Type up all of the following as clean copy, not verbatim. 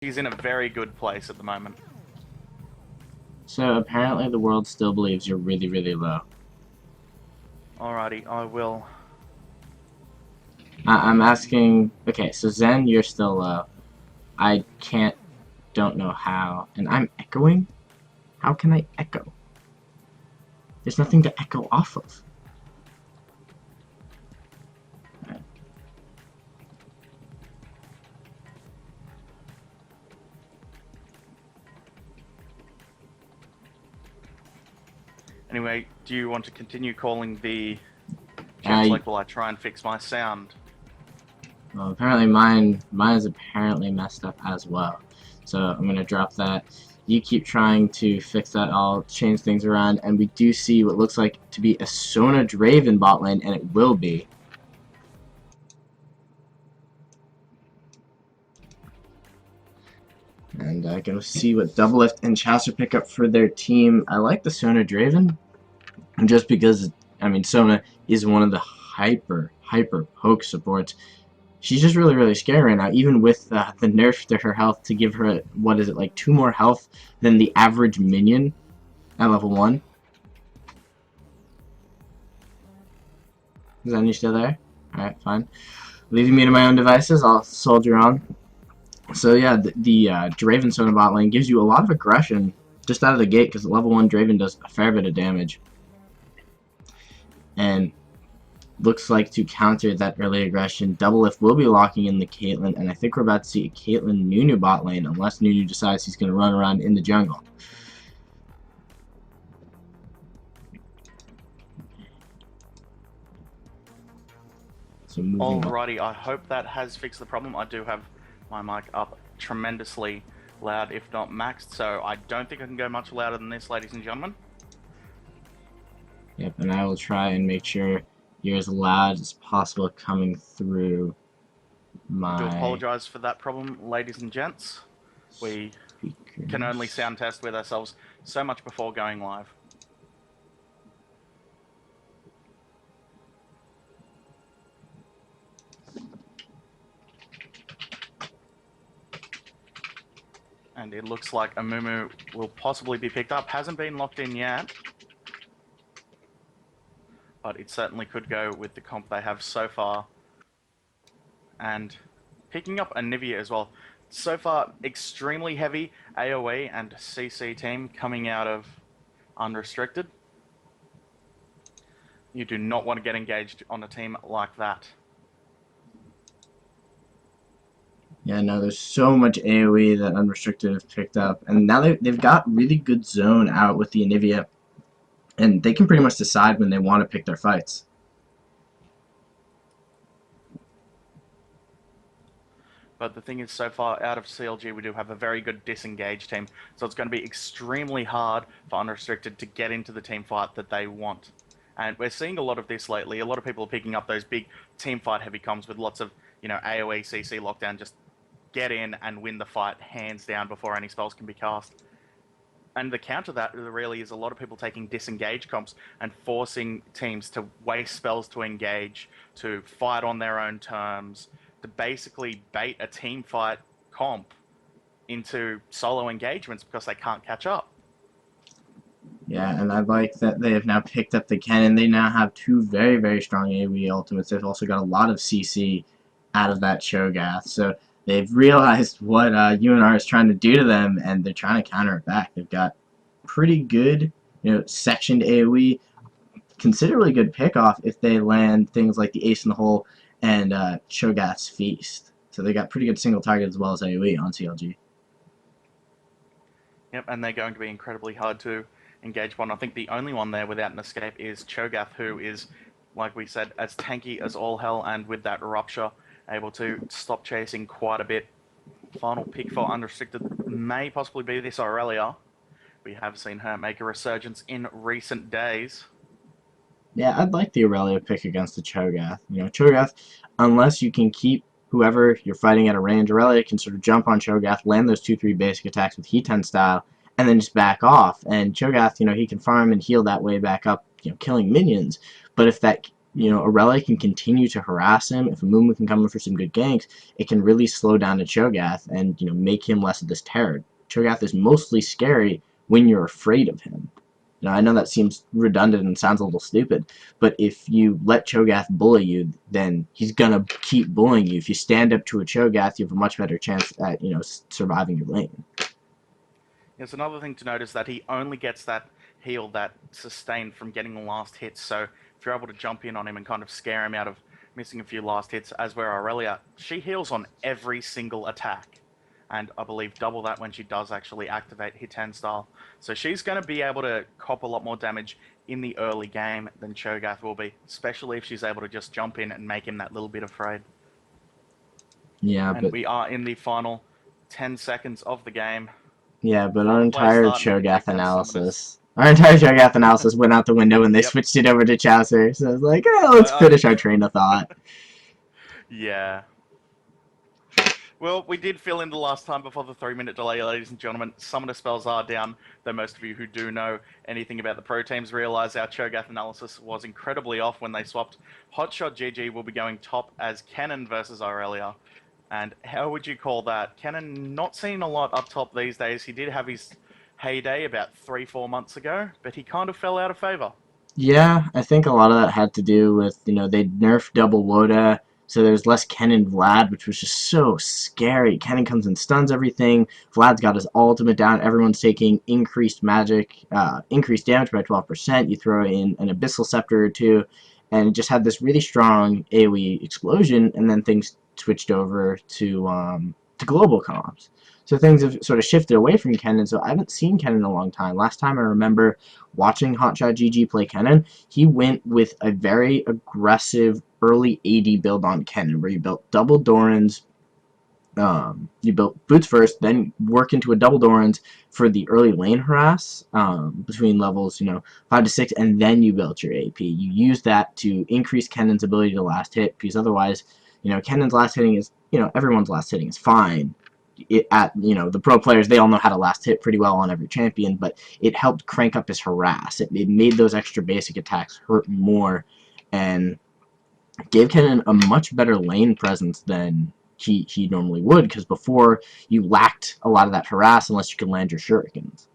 He's in a very good place at the moment. So apparently the world still believes you're really, really low. Alrighty, I will. I'm asking. Okay, so Zen, you're still low. I don't know how, and I'm echoing. How can I echo? There's nothing to echo off of. Right. Anyway, do you want to continue calling the chat Uh, select while I try and fix my sound? well, apparently mine is apparently messed up as well. So I'm gonna drop that. You keep trying to fix that. I'll change things around, and we do see what looks like to be a Sona Draven bot lane, and it will be. And gonna see what Doublelift and Chaucer pick up for their team. I like the Sona Draven, just because, I mean, Sona is one of the hyper poke supports. She's just really, really scary right now, even with the nerf to her health to give her, what is it, like 2 more health than the average minion at level 1. Is Zen still there? Alright, fine. Leaving me to my own devices, I'll soldier on. So yeah, the Draven Sona bot lane gives you a lot of aggression just out of the gate, because level 1 Draven does a fair bit of damage. And looks like to counter that early aggression, Doublelift will be locking in the Caitlyn, and I think we're about to see a Caitlyn Nunu bot lane, unless Nunu decides he's going to run around in the jungle. So moving on. Alrighty, I hope that has fixed the problem. I do have my mic up tremendously loud, if not maxed, so I don't think I can go much louder than this, ladies and gentlemen. Yep, and I will try and make sure you're as loud as possible coming through I do my apologise for that problem, ladies and gents. We can only speakers. sound test with ourselves so much before going live. And it looks like Amumu will possibly be picked up. Hasn't been locked in yet, but it certainly could go with the comp they have so far. And picking up a Nivea as well. So far, extremely heavy AoE and CC team coming out of unrestricted. You do not want to get engaged on a team like that. Yeah, no, there's so much AoE that Unrestricted have picked up, and now they've got really good zone out with the Anivia, and they can pretty much decide when they want to pick their fights. But the thing is, so far out of CLG, we do have a very good disengaged team, so it's going to be extremely hard for Unrestricted to get into the team fight that they want. And we're seeing a lot of this lately. A lot of people are picking up those big team fight heavy comms with lots of, AoE, CC lockdown, just get in and win the fight hands down before any spells can be cast. And the counter to that really is a lot of people taking disengage comps and forcing teams to waste spells to engage, to fight on their own terms, to basically bait a team fight comp into solo engagements because they can't catch up. Yeah, and I like that they have now picked up the cannon. They now have 2 very, very strong AoE ultimates. They've also got a lot of CC out of that Cho'Gath, so they've realized what unR is trying to do to them, and they're trying to counter it back. They've got pretty good, sectioned AoE, considerably good pickoff if they land things like the Ace in the Hole and Cho'Gath's Feast. So they got pretty good single target as well as AoE on CLG. Yep, and they're going to be incredibly hard to engage one. I think the only one there without an escape is Cho'Gath, who is, like we said, as tanky as all hell, and with that Rupture, able to stop chasing quite a bit. Final pick for Unrestricted may possibly be this Aurelia. We have seen her make a resurgence in recent days. Yeah, I'd like the Aurelia pick against the Cho'Gath. Cho'Gath, unless you can keep whoever you're fighting at a range, Aurelia can sort of jump on Cho'Gath, land those 2-3 basic attacks with Heat 10 style, and then just back off. And Cho'Gath, he can farm and heal that way back up, killing minions. But if that Aurelia can continue to harass him. If Amumu can come in for some good ganks, it can really slow down the Cho'Gath and make him less of this terror. Cho'Gath is mostly scary when you're afraid of him. Now, I know that seems redundant and sounds a little stupid, but if you let Cho'Gath bully you, then he's gonna keep bullying you. If you stand up to a Cho'Gath, you have a much better chance at surviving your lane. Yes, another thing to note is that he only gets that heal, that sustain from getting the last hits. So if you're able to jump in on him and kind of scare him out of missing a few last hits, as where Aurelia, she heals on every single attack. And I believe double that when she does actually activate Hitan style. So she's going to be able to cop a lot more damage in the early game than Cho'Gath will be, especially if she's able to just jump in and make him that little bit afraid. Yeah, And but we are in the final 10 seconds of the game. Yeah, but Before the players start, need to take down summoners. Our entire Cho'Gath analysis went out the window when they Yep. switched it over to Chaucer. So I was like, let's I finish our train of thought. Yeah. Well, we did fill in the last time before the 3-minute delay, ladies and gentlemen. Summoner spells are down, though most of you who do know anything about the pro teams realize our Cho'Gath analysis was incredibly off when they swapped. Hotshot GG will be going top as Kennen versus Aurelia. And how would you call that? Kennen not seen a lot up top these days. He did have his heyday about 3-4 months ago, but he kind of fell out of favor. Yeah, I think a lot of that had to do with, they nerfed double Woda, so there's less Kennen Vlad, which was just so scary. Kennen comes and stuns everything. Vlad's got his ultimate down. Everyone's taking increased magic, increased damage by 12%. You throw in an Abyssal Scepter or two, and it just had this really strong AoE explosion, and then things switched over to global comps. So things have sort of shifted away from Kennen, so I haven't seen Kennen in a long time. Last time I remember watching Hotshot GG play Kennen, he went with a very aggressive early AD build on Kennen, where you built double Dorans, you built boots first, then work into a double Dorans for the early lane harass between levels 5 to 6, and then you built your AP. You use that to increase Kennen's ability to last hit, because otherwise, Kennen's last hitting is everyone's last hitting is fine. The pro players, they all know how to last hit pretty well on every champion, but it helped crank up his harass. It made those extra basic attacks hurt more, and gave Kennen a much better lane presence than he normally would, because before you lacked a lot of that harass unless you could land your shurikens.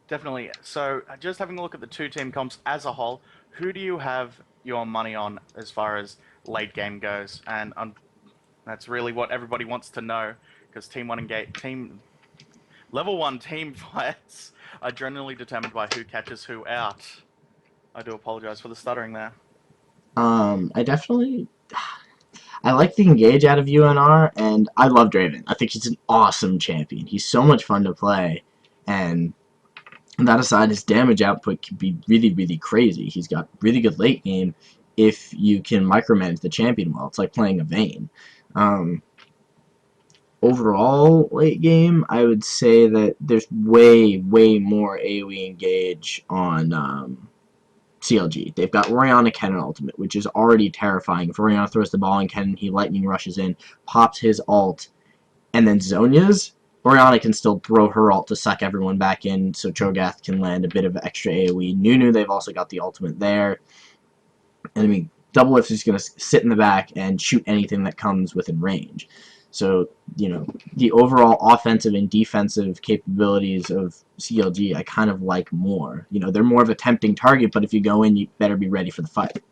Definitely. So, just having a look at the two team comps as a whole, who do you have your money on as far as late game goes? And that's really what everybody wants to know, because team level 1 team fights are generally determined by who catches who out. I do apologize for the stuttering there. I definitely I like the engage out of unR, and I love Draven. I think he's an awesome champion. He's so much fun to play, and that aside, his damage output can be really, really crazy. He's got really good late game if you can micromanage the champion well. It's like playing a Vayne. Um, Overall, late game, I would say that there's way, way more AoE engage on CLG. They've got Orianna Kennen ultimate, which is already terrifying. If Orianna throws the ball and Kennen, he lightning rushes in, pops his ult, and then Zhonya's, Orianna can still throw her ult to suck everyone back in, so Cho'Gath can land a bit of extra AoE. Nunu, they've also got the ultimate there. And I mean, Doublelift is going to sit in the back and shoot anything that comes within range. So, the overall offensive and defensive capabilities of CLG, I kind of like more. They're more of a tempting target, but if you go in, you better be ready for the fight.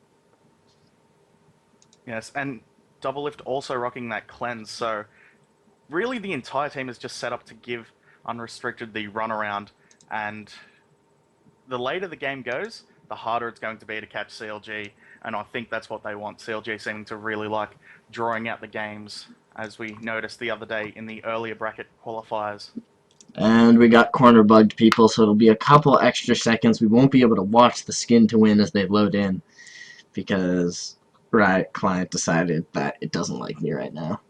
Yes, and Doublelift also rocking that cleanse, so really the entire team is just set up to give Unrestricted the runaround, and the later the game goes, the harder it's going to be to catch CLG, and I think that's what they want. CLG seeming to really like drawing out the games, as we noticed the other day in the earlier bracket qualifiers. And we got corner bugged people, so it'll be a couple extra seconds. We won't be able to watch the skin to win as they load in, because Riot Client decided that it doesn't like me right now.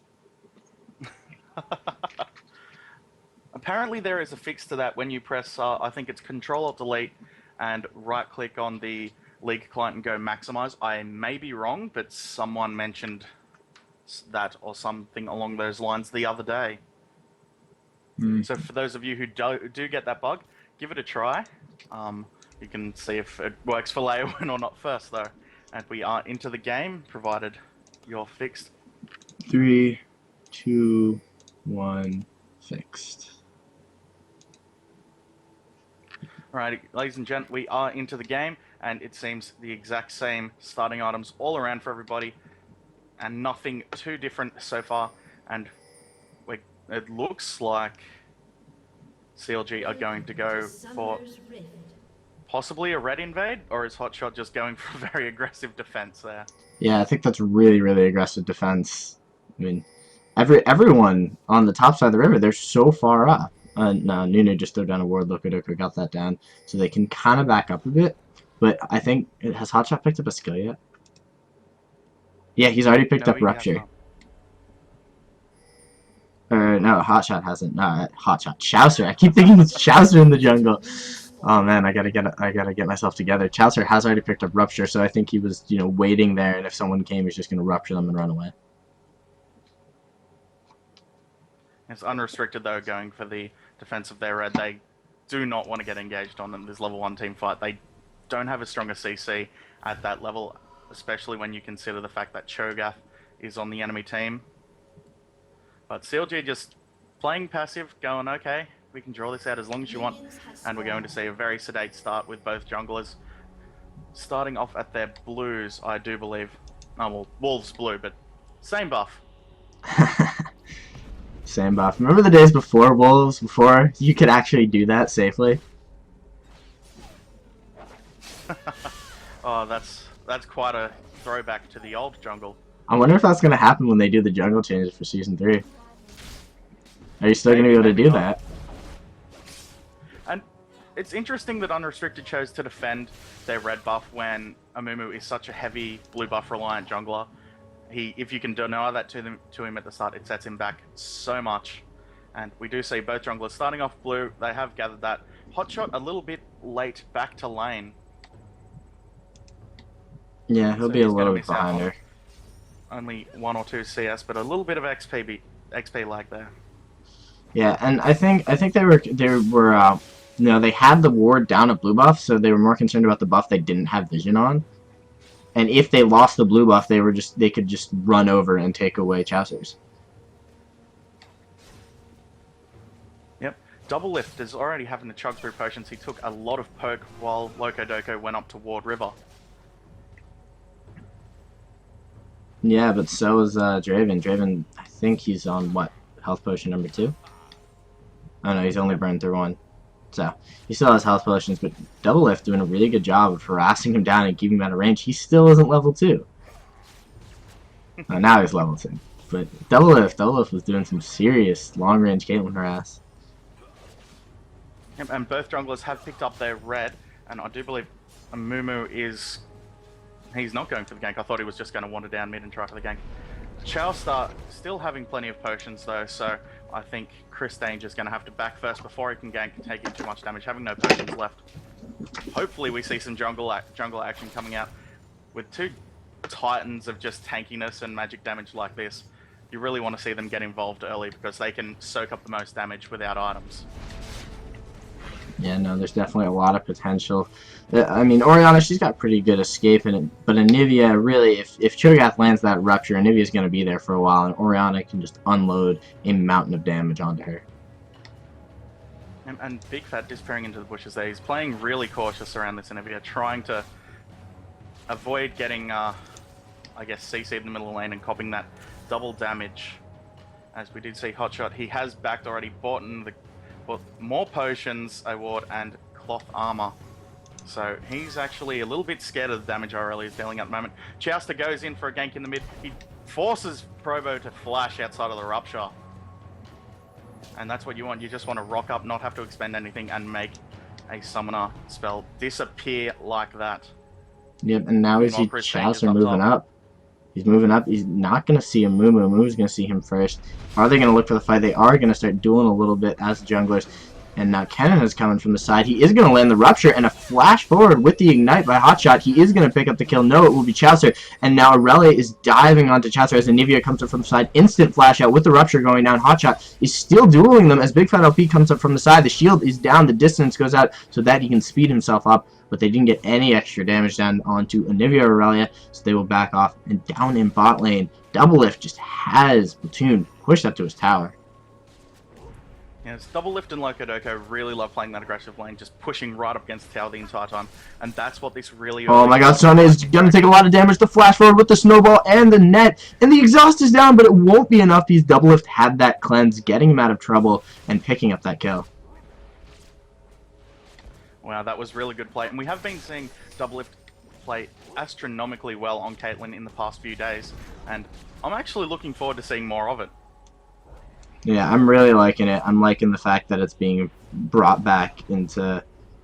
Apparently there is a fix to that when you press, I think it's Control-Alt-Delete and right-click on the League client and go maximize. I may be wrong, but someone mentioned that or something along those lines the other day. Mm. So for those of you who do get that bug, give it a try. You can see if it works for Leowin or not first, though. And we are into the game, provided you're fixed. 3, 2, 1, fixed. Alright, ladies and gents, we are into the game, and it seems the exact same starting items all around for everybody, and nothing too different so far. And it looks like CLG are going to go for possibly a red invade, or is Hotshot just going for a very aggressive defense there? Yeah, I think that's really, really aggressive defense. I mean, everyone on the top side of the river, they're so far up. No, Nunu just threw down a ward. Lokodoko got that down, so they can kind of back up a bit. But I think, has Hotshot picked up a skill yet? Yeah, he's already picked up Rupture. No, Hotshot hasn't. No, Hotshot. Chaucer. I keep thinking it's Chaucer in the jungle. Oh man, I gotta get myself together. Chaucer has already picked up Rupture, so I think he was, waiting there, and if someone came, he's just gonna rupture them and run away. It's unrestricted though, going for the defense of their red. They do not want to get engaged on them. This level 1 team fight. They don't have a stronger CC at that level, especially when you consider the fact that Cho'Gath is on the enemy team. But CLG just playing passive, going, okay, we can draw this out as long as you want. And we're going to see a very sedate start with both junglers. Starting off at their blues, I do believe. Oh, well, Wolves blue, but same buff. Same buff. Remember the days before Wolves, before you could actually do that safely? Oh, that's quite a throwback to the old jungle. I wonder if that's going to happen when they do the jungle changes for Season 3. Are you still going to be able to do that? And it's interesting that Unrestricted chose to defend their red buff when Amumu is such a heavy blue buff reliant jungler. If you can deny that to him at the start, it sets him back so much. And we do see both junglers starting off blue. They have gathered that. Hotshot a little bit late back to lane. Yeah, he'll be a little bit behind her. Only 1 or 2 CS, but a little bit of XP lag there. Yeah, and I think they were they had the ward down at blue buff, so they were more concerned about the buff they didn't have vision on. And if they lost the blue buff, they could just run over and take away Chaucer's. Yep. Double Lift is already having to chug through potions. He took a lot of poke while Lokodoko went up to Ward River. Yeah, but so is Draven. Draven, I think he's on, what, health potion number 2? Oh no, he's only burned through 1. So, he still has health potions, but Double Lift doing a really good job of harassing him down and keeping him out of range. He still isn't level 2. Now he's level 2. But Double Lift was doing some serious long-range Caitlyn harass. Yep, and both junglers have picked up their red, and I do believe Amumu is... He's not going for the gank. I thought he was just going to wander down mid and try for the gank. Chowstar still having plenty of potions though, so I think Chris Danger's going to have to back first before he can gank, taking too much damage, having no potions left. Hopefully we see some jungle action coming out. With 2 titans of just tankiness and magic damage like this, you really want to see them get involved early because they can soak up the most damage without items. Yeah, no, there's definitely a lot of potential. I mean, Orianna, she's got pretty good escape in it, but Anivia, really, if Cho'Gath lands that Rupture, Anivia's going to be there for a while, and Orianna can just unload a mountain of damage onto her. And Big Fat disappearing into the bushes there. He's playing really cautious around this Anivia, trying to avoid getting, I guess, CC'd in the middle of the lane and copping that double damage. As we did see Hotshot, he has backed already, bought in more potions, a ward, and cloth armor. So he's actually a little bit scared of the damage RL is dealing at the moment. Chowster goes in for a gank in the mid. He forces Provo to flash outside of the Rupture. And that's what you want. You just want to rock up, not have to expend anything, and make a summoner spell disappear like that. Yep, and now we see Chowster moving up. He's moving up. He's not going to see Amumu. Amumu's going to see him first. Are they going to look for the fight? They are going to start dueling a little bit as junglers. And now Kennen is coming from the side. He is going to land the Rupture and a flash forward with the Ignite by Hotshot. He is going to pick up the kill. No, it will be Chaucer. And now Aurelia is diving onto Chaucer as Anivia comes up from the side. Instant flash out with the Rupture going down. Hotshot is still dueling them as Big Fat LP comes up from the side. The shield is down. The distance goes out so that he can speed himself up. But they didn't get any extra damage down onto Anivia Aurelia. So they will back off. And down in bot lane, Doublelift just has Platoon pushed up to his tower. Yes, Doublelift and Locodoco really love playing that aggressive lane, just pushing right up against the tower the entire time, and that's what this really... Oh my god, Sunday is going to take a lot of damage. The flash forward with the snowball and the net, and the exhaust is down, but it won't be enough because Doublelift had that cleanse, getting him out of trouble and picking up that kill. Wow, that was really good play, and we have been seeing Doublelift play astronomically well on Caitlyn in the past few days, and I'm actually looking forward to seeing more of it. Yeah, I'm really liking it. I'm liking the fact that it's being brought back into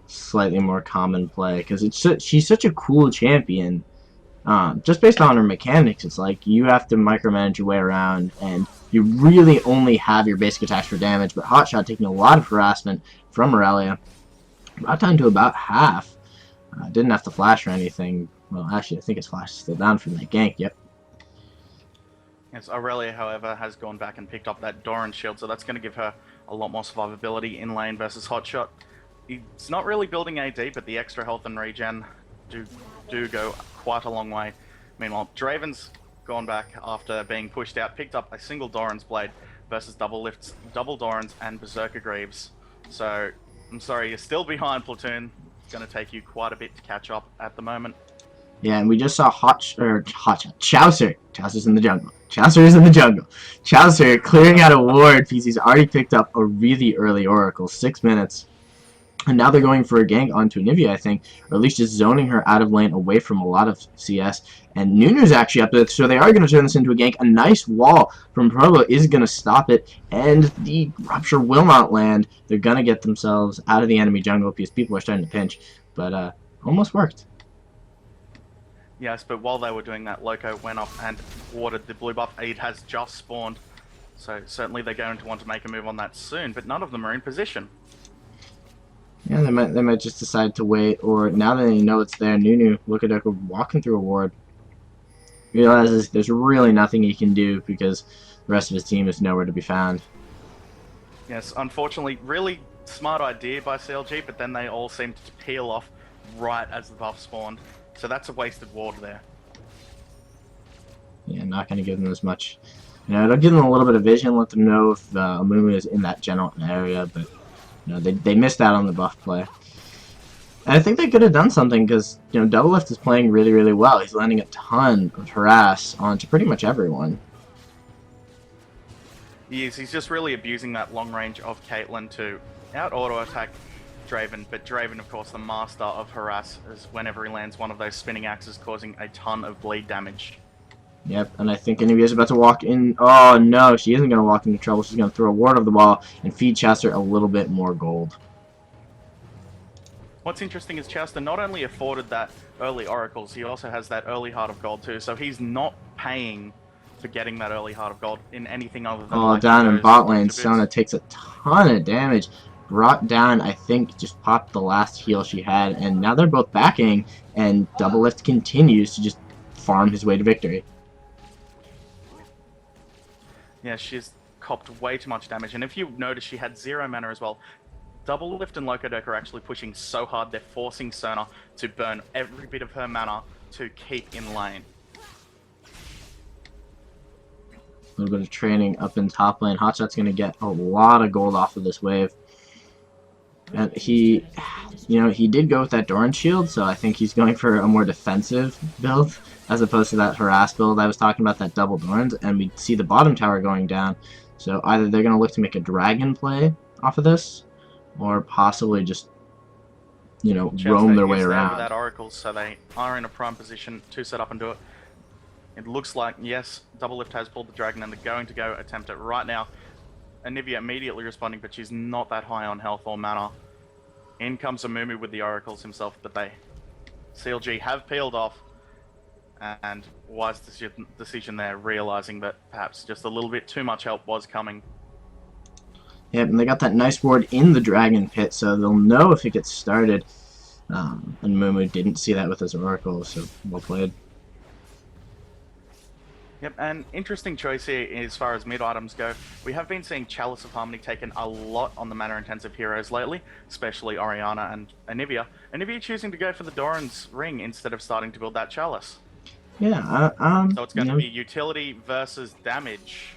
slightly more common play because she's such a cool champion. Just based on her mechanics, it's like you have to micromanage your way around, and you really only have your basic attacks for damage. But Hotshot taking a lot of harassment from Aurelia, brought down to about half. Didn't have to flash or anything. Well, actually, I think his flash is still down from that gank. Yep. Yes, Aurelia, however, has gone back and picked up that Doran shield, so that's going to give her a lot more survivability in lane versus Hotshot. He's not really building AD, but the extra health and regen do go quite a long way. Meanwhile, Draven's gone back after being pushed out, picked up a single Doran's blade versus Doublelift's double Dorans and Berserker Greaves. So, I'm sorry, you're still behind, Platoon. It's going to take you quite a bit to catch up at the moment. Yeah, and we just saw Chaucer. Chaucer's in the jungle. Chaucer is in the jungle. Chaucer clearing out a ward because he's already picked up a really early Oracle. 6 minutes. And now they're going for a gank onto Anivia, I think. Or at least just zoning her out of lane away from a lot of CS. And Nunu's actually up there, so they are going to turn this into a gank. A nice wall from Provo is going to stop it. And the Rupture will not land. They're going to get themselves out of the enemy jungle because people are starting to pinch. But almost worked. Yes, but while they were doing that, Loco went up and warded the blue buff. It has just spawned, so certainly they're going to want to make a move on that soon, but none of them are in position. Yeah, they might just decide to wait, or now that they know it's there, Nunu, Locodoco walking through a ward, realizes there's really nothing he can do because the rest of his team is nowhere to be found. Yes, unfortunately, really smart idea by CLG, but then they all seemed to peel off right as the buff spawned. So that's a wasted ward there. Yeah, not going to give them as much. It'll give them a little bit of vision, let them know if Amumu is in that general area, but they missed out on the buff play. And I think they could have done something because Doublelift is playing really, really well. He's landing a ton of harass onto pretty much everyone. He's just really abusing that long range of Caitlyn to out auto attack Draven, but Draven, of course, the master of harass, is whenever he lands one of those spinning axes, causing a ton of bleed damage. Yep, and I think Anivia's about to walk in. Oh no, she isn't going to walk into trouble. She's going to throw a ward of the wall and feed Chaucer a little bit more gold. What's interesting is Chaucer not only afforded that early oracles, he also has that early heart of gold too, so he's not paying for getting that early heart of gold in anything other than... Oh, down in bot lane, Sona takes a ton of damage. Brought down, I think, just popped the last heal she had, and now they're both backing, and Doublelift continues to just farm his way to victory. Yeah, she's copped way too much damage, and if you notice, she had 0 mana as well. Doublelift and Locodoco are actually pushing so hard, they're forcing Sona to burn every bit of her mana to keep in lane. A little bit of training up in top lane. Hotshot's going to get a lot of gold off of this wave. And he did go with that Doran shield, so I think he's going for a more defensive build as opposed to that harass build I was talking about, that double Dorans, and we see the bottom tower going down. So either they're going to look to make a dragon play off of this, or possibly just, roam their way around. With that oracle, so they are in a prime position to set up and do it. It looks like, yes, Doublelift has pulled the dragon, and they're going to go attempt it right now. Anivia immediately responding, but she's not that high on health or mana. In comes Amumu with the oracles himself, but CLG have peeled off, and wise decision there, realizing that perhaps just a little bit too much help was coming. Yep, and they got that nice ward in the Dragon Pit, so they'll know if it gets started. And Mumu didn't see that with his Oracle, so well played. Yep, an interesting choice here as far as mid items go. We have been seeing Chalice of Harmony taken a lot on the mana-intensive heroes lately, especially Orianna and Anivia. Anivia choosing to go for the Doran's Ring instead of starting to build that Chalice. Yeah, So it's going to be utility versus damage.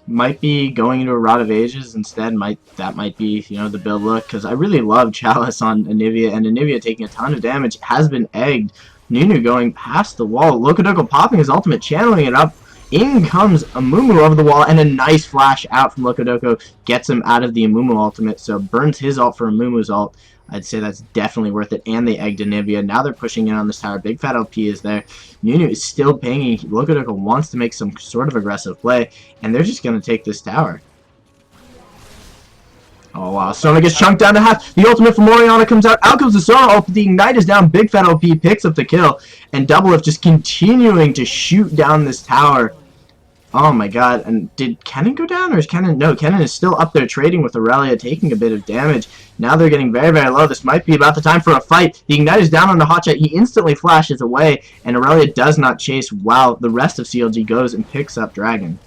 Might be going into a Rod of Ages instead. That might be, you know, the build look, because I really love Chalice on Anivia, and Anivia taking a ton of damage has been egged. Nunu going past the wall. Lokodoko popping his ultimate, channeling it up. In comes Amumu over the wall, and a nice flash out from Lokodoko gets him out of the Amumu ultimate, so burns his ult for Amumu's ult. I'd say that's definitely worth it, and they egged Anivia. Now they're pushing in on this tower. Big Fat LP is there. Nunu is still pinging. Lokodoko wants to make some sort of aggressive play, and they're just going to take this tower. Oh wow, Sona gets chunked down to half. The ultimate from Orianna comes out. Out comes the Sona ult. The Ignite is down. Big Fat LP picks up the kill. And Doublelift just continuing to shoot down this tower. Oh my god. And did Kennen go down? Or is Kennen... No, Kennen is still up there trading with Aurelia, taking a bit of damage. Now they're getting very, very low. This might be about the time for a fight. The Ignite is down on the hotshot. He instantly flashes away. And Aurelia does not chase while the rest of CLG goes and picks up Dragon.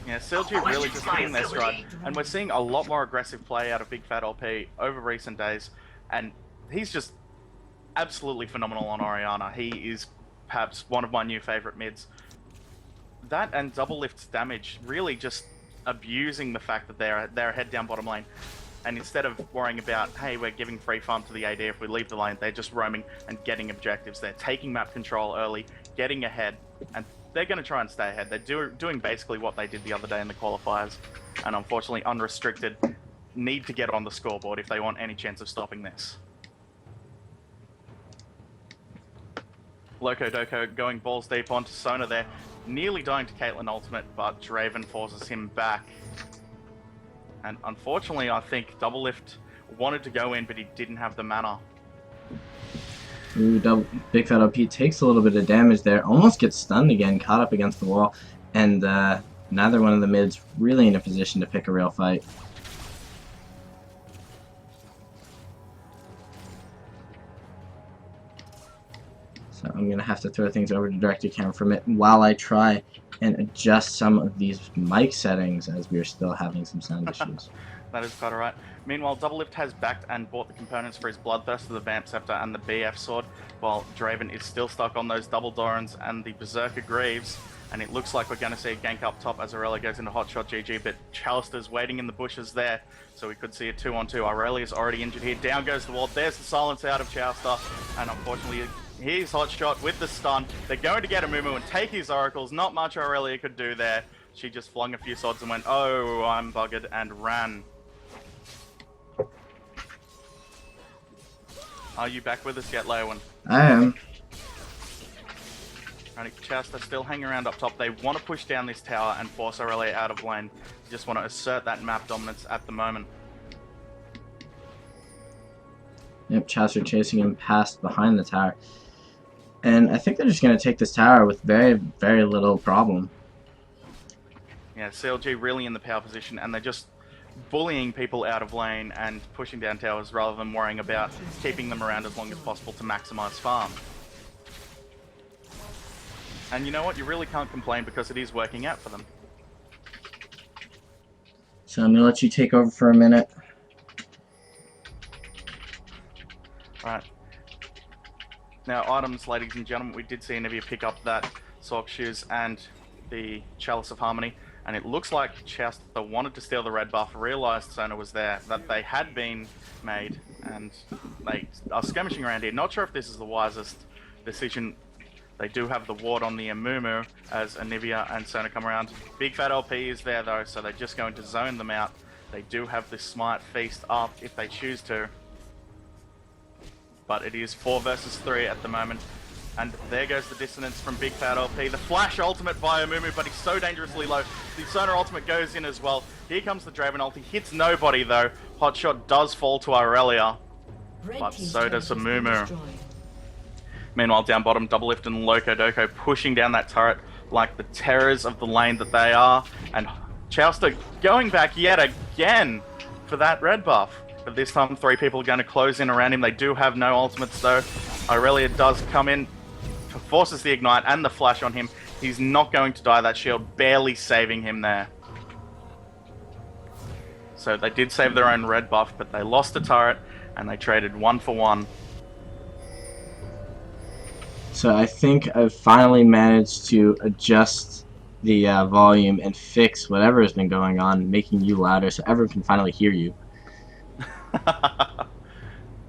Yeah, CLG really just hitting their stride, and we're seeing a lot more aggressive play out of Big Fat LP over recent days, and he's just absolutely phenomenal on Orianna. He is perhaps one of my new favourite mids. That and Doublelift's damage really just abusing the fact that they're head down bottom lane, and instead of worrying about, hey, we're giving free farm to the AD if we leave the lane, they're just roaming and getting objectives. They're taking map control early, getting ahead, and they're going to try and stay ahead. They're doing basically what they did the other day in the qualifiers. And unfortunately, Unrestricted need to get on the scoreboard if they want any chance of stopping this. Lokodoko going balls deep onto Sona there. Nearly dying to Caitlyn ultimate, but Draven forces him back. And unfortunately, I think Doublelift wanted to go in, but he didn't have the mana. Ooh, Big Fat OP takes a little bit of damage there. Almost gets stunned again, caught up against the wall. And neither one of the mids really in a position to pick a real fight. So I'm going to have to throw things over to Director Cam for a minute while I try and adjust some of these mic settings as we are still having some sound issues. That is quite alright. Meanwhile, Doublelift has backed and bought the components for his Bloodthirst of the Vamp Scepter and the BF Sword, while Draven is still stuck on those Double Dorans and the Berserker Greaves, and it looks like we're going to see a gank up top as Aurelia goes into Hotshot GG, but Chalister's waiting in the bushes there, so we could see a 2-on-2. Aurelia's already injured here. Down goes the wall. There's the silence out of Chalister, and unfortunately, here's Hotshot with the stun. They're going to get a Mumu and take his oracles. Not much Aurelia could do there. She just flung a few swords and went, oh, I'm buggered, and ran. Are you back with us yet, Leowin? I am. Chalister still hanging around up top. They want to push down this tower and force Aurelia out of lane. They just want to assert that map dominance at the moment. Yep, Chalister chasing him past behind the tower. And I think they're just going to take this tower with very, very little problem. Yeah, CLG really in the power position, and they're just bullying people out of lane and pushing down towers rather than worrying about keeping them around as long as possible to maximize farm. And you know what? You really can't complain because it is working out for them. So I'm going to let you take over for a minute. Alright. Now, items, ladies and gentlemen, we did see Anivia pick up that Sork Shoes and the Chalice of Harmony. And it looks like Chalister wanted to steal the red buff, realised Sona was there, that they had been made, and they are skirmishing around here. Not sure if this is the wisest decision. They do have the ward on the Amumu as Anivia and Sona come around. Big Fat LP is there though, so they're just going to zone them out. They do have this Smite Feast up if they choose to. But it is 4 versus 3 at the moment. And there goes the dissonance from Big Fat LP. The flash ultimate by Amumu, but he's so dangerously low. The Sona ultimate goes in as well. Here comes the Draven ulti. Hits nobody though. Hotshot does fall to Aurelia, but so does Amumu. Meanwhile, down bottom, Doublelift and Lokodoko pushing down that turret like the terrors of the lane that they are. And Chowster going back yet again for that red buff. But this time 3 people are going to close in around him. They do have no ultimates though. Aurelia does come in, forces the ignite and the flash on him. He's not going to die. That shield barely saving him there. So they did save their own red buff, but they lost the turret and they traded 1 for 1. So I think I've finally managed to adjust the volume and fix whatever has been going on, making you louder so everyone can finally hear you.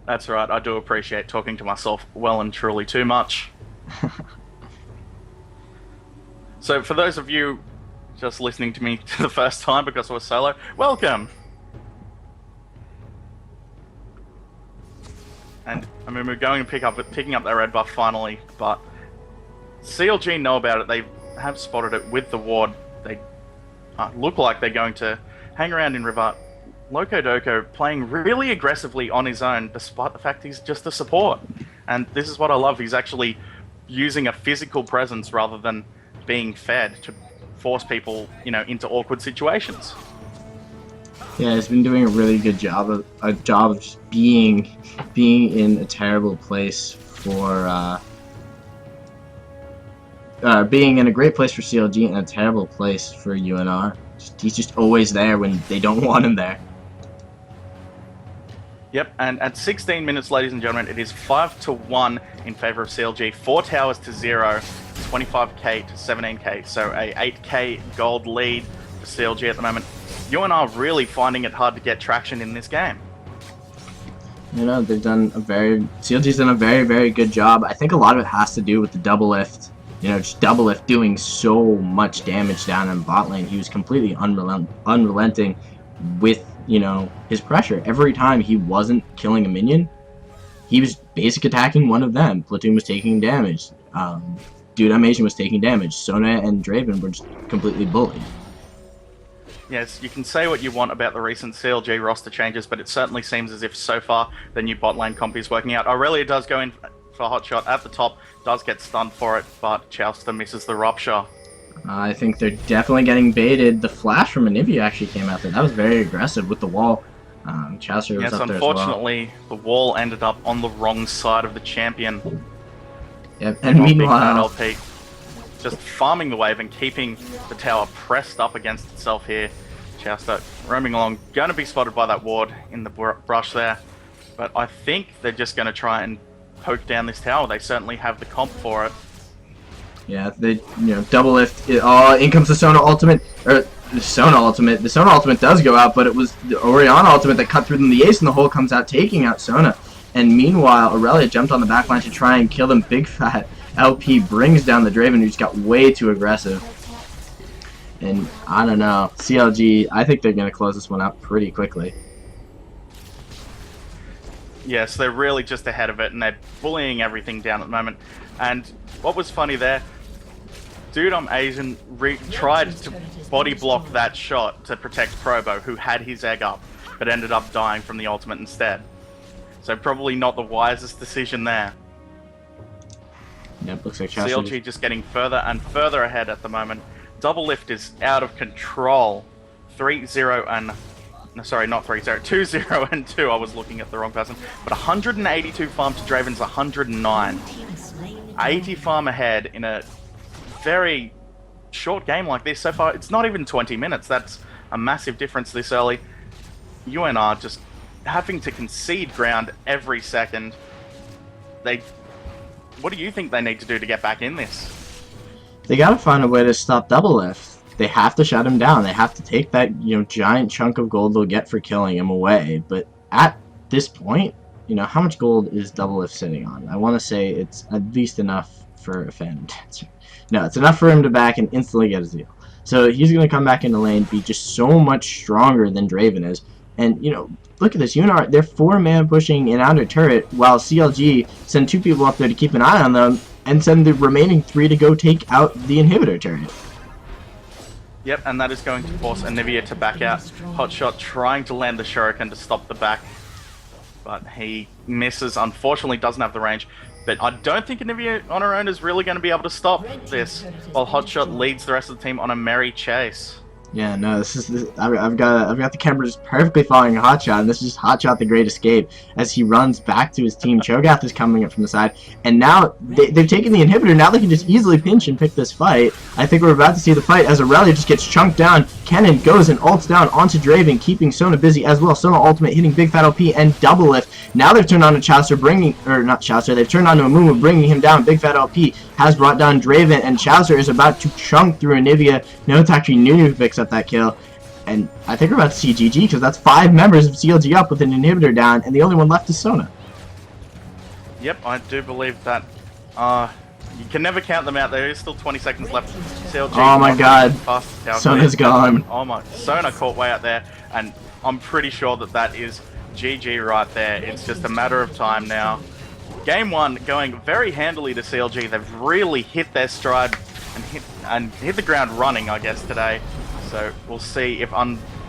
That's right, I do appreciate talking to myself well and truly too much. So for those of you just listening to me for the first time because I was solo, welcome! And I mean, we're going to picking up that red buff finally, but CLG know about it. They have spotted it with the ward. They look like they're going to hang around in river. Loco Doco playing really aggressively on his own, despite the fact he's just a support. And this is what I love. He's actually using a physical presence rather than being fed to force people, you know, into awkward situations. Yeah, he's been doing a really good job of just being in a terrible place for being in a great place for CLG and a terrible place for unR. He's just always there when they don't want him there. Yep, and at 16 minutes, ladies and gentlemen, it is 5-1 in favor of CLG. 4 towers to 0, 25k to 17k, so a 8k gold lead for CLG at the moment. unR really finding it hard to get traction in this game. You know, CLG's done a very, very good job. I think a lot of it has to do with the double lift. You know, just double lift doing so much damage down in bot lane. He was completely unrelenting with, you know, his pressure. Every time he wasn't killing a minion, he was basic attacking one of them. Platoon was taking damage. Dude Animation was taking damage. Sona and Draven were just completely bullied. Yes, you can say what you want about the recent CLG roster changes, but it certainly seems as if so far the new bot lane comp is working out. Aurelia does go in for a hot shot at the top, does get stunned for it, but Chowster misses the rupture. I think they're definitely getting baited. The flash from Anivia actually came out there. That was very aggressive with the wall. Chowster was up there as well. Unfortunately, the wall ended up on the wrong side of the champion. Yep, and meanwhile... just farming the wave and keeping the tower pressed up against itself here. Chowster roaming along, going to be spotted by that ward in the brush there. But I think they're just going to try and poke down this tower. They certainly have the comp for it. Yeah, they, you know, double lift. In comes the Sona ultimate, or the Sona ultimate. The Sona ultimate does go out, but it was the Orianna ultimate that cut through them. The ace in the hole comes out, taking out Sona. And meanwhile, Aurelia jumped on the backline to try and kill them. Big fat LP brings down the Draven, who just got way too aggressive. And I don't know, CLG, I think they're going to close this one out pretty quickly. Yes, they're really just ahead of it, and they're bullying everything down at the moment. And what was funny there, Dude Asian tried to body block that shot to protect Probo, who had his egg up, but ended up dying from the ultimate instead. So probably not the wisest decision there. Yep, looks like CLG just getting further and further ahead at the moment. Double lift is out of control. 3-0 and... No, sorry, not 3-0. 2-0 and 2. I was looking at the wrong person. But 182 farm to Draven's 109. 80 farm ahead in a very short game like this. So far, it's not even 20 minutes. That's a massive difference this early. unR just having to concede ground every second. What do you think they need to do to get back in this? They gotta find a way to stop double lift. They have to shut him down. They have to take that, you know, giant chunk of gold they'll get for killing him away. But at this point, you know, how much gold is double lift sitting on? I want to say it's at least enough for a Phantom Dancer. No, it's enough for him to back and instantly get a Zeal. So he's going to come back into lane, be just so much stronger than Draven is. And, you know, look at this. unR, they're 4-man pushing an outer turret, while CLG send 2 people up there to keep an eye on them, and send the remaining 3 to go take out the inhibitor turret. Yep, and that is going to force Anivia to back out. Hotshot trying to land the Shuriken to stop the back, but he misses. Unfortunately, doesn't have the range. But I don't think Anivia on her own is really going to be able to stop this, while Hotshot leads the rest of the team on a merry chase. Yeah, no, I've got the camera just perfectly following Hotshot, and this is just Hotshot the Great Escape as he runs back to his team. Cho'Gath is coming up from the side, and now they've taken the inhibitor. Now they can just easily pinch and pick this fight. I think we're about to see the fight as Aurelia just gets chunked down. Kennen goes and ults down onto Draven, keeping Sona busy as well. Sona ultimate hitting Big Fat OP and double lift. Now they've turned on to Chaucer, not Chaucer, they've turned on to Amumu, bringing him down. Big Fat OP has brought down Draven, and Chaucer is about to chunk through Anivia. No, it's actually Nunu who picks up that kill. And I think we're about to see GG, because that's 5 members of CLG up with an inhibitor down, and the only one left is Sona. Yep, I do believe that. You can never count them out. There is still 20 seconds left. CLG. Oh my god. Sona's gone. Oh my. Sona caught way out there, and I'm pretty sure that that is GG right there. It's just a matter of time now. Game 1 going very handily to CLG. They've really hit their stride and hit the ground running, I guess, today. So we'll see if